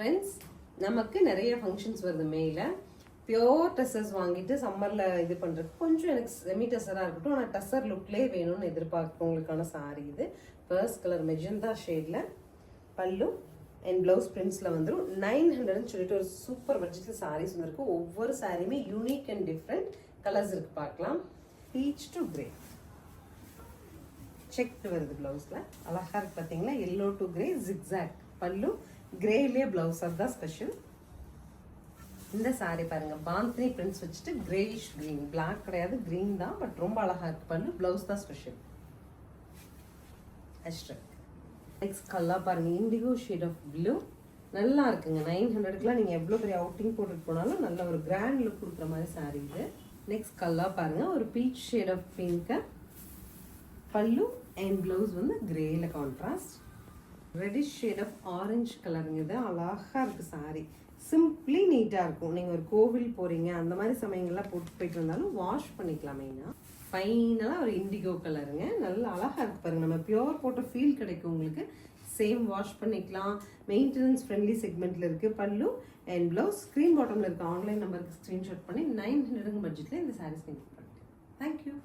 Friends, நமக்கு நிறைய functions வருது மேல. பியோர் டெசர்ஸ் வாங்கிட்டு சம்மர்ல இது பண்றது கொஞ்சம் எனக்கு செமி டெசரா இருக்கட்டும், ஆனால் டெசர் லுக்லேயே வேணும்னு எதிர்பார்க்கறவங்களுக்கான சாரி இது. ஃபர்ஸ்ட் கலர் மெஜந்தா ஷேட்ல பல்லு அண்ட் பிளவுஸ் பிரிண்ட்ஸ்ல வந்துடும். 900 சொல்லிட்டு ஒரு சூப்பர் பட்ஜெட்ல சாரீஸ் வந்துருக்கு. ஒவ்வொரு சாரியுமே யூனிக் அண்ட் டிஃப்ரெண்ட் கலர்ஸ் இருக்கு. பார்க்கலாம். பீச் டு கிரே செக் வருது பிளவுஸ்ல. அழகா இருக்கு பாத்தீங்களா. எல்லோ டு கிரே ஜிக்ஸாக் பல்லு, கிரேலயே பிளவுஸ். அதுதான் ஸ்பெஷல். இந்த சாரி பாருங்க, பாந்தினி பிரிண்ட்ஸ் வச்சுட்டு கிரேயிஷ் கிரீன், பிளாக் கிடையாது கிரீன் தான், பட் ரொம்ப அழகா இருக்கு பல்லு. பிளவுஸ் தான் ஸ்பெஷல். நெக்ஸ்ட் கலர் பாருங்க, இண்டிகோ ஷேட் ஆஃப் ப்ளூ. நல்லா இருக்குங்க. 900க்குலாம் நீங்க எவ்வளவு பெரிய அவுட்டிங் போட்டுட்டு போனாலும் நல்ல ஒரு கிராண்ட் லுக் கொடுக்குற மாதிரி சாரி இது. நெக்ஸ்ட் கலர் பாருங்க, ஒரு peach shade of pink pallu and blouse வந்து கிரேல contrast. Reddish shade of orange கலருங்க. இது அழகா இருக்கு சாரி. சிம்பிளி நீட்டாக இருக்கும். நீங்கள் ஒரு கோவில் போகிறீங்க அந்த மாதிரி சமயங்கள்லாம் போட்டு போயிட்டு வந்தாலும் வாஷ் பண்ணிக்கலாம். மெயினாக ஃபைனலாக ஒரு இண்டிகோ கலருங்க. நல்லா அழகாக இருக்குது பாருங்கள். நம்ம பியோர் போட்ட ஃபீல் கிடைக்கும் உங்களுக்கு. சேம் வாஷ் பண்ணிக்கலாம். மெயின்டெனன்ஸ் ஃப்ரெண்ட்லி செக்மெண்ட்டில் இருக்குது. பல்லு அண்ட் ப்ளவுஸ். ஸ்க்ரீன் பாட்டமில் இருக்க ஆன்லைன் நம்பருக்கு ஸ்க்ரீன்ஷாட் பண்ணி 900 பட்ஜெட்டில் இந்த சாரீஸ் நீங்கள் பண்ணுங்கள். தேங்க்யூ.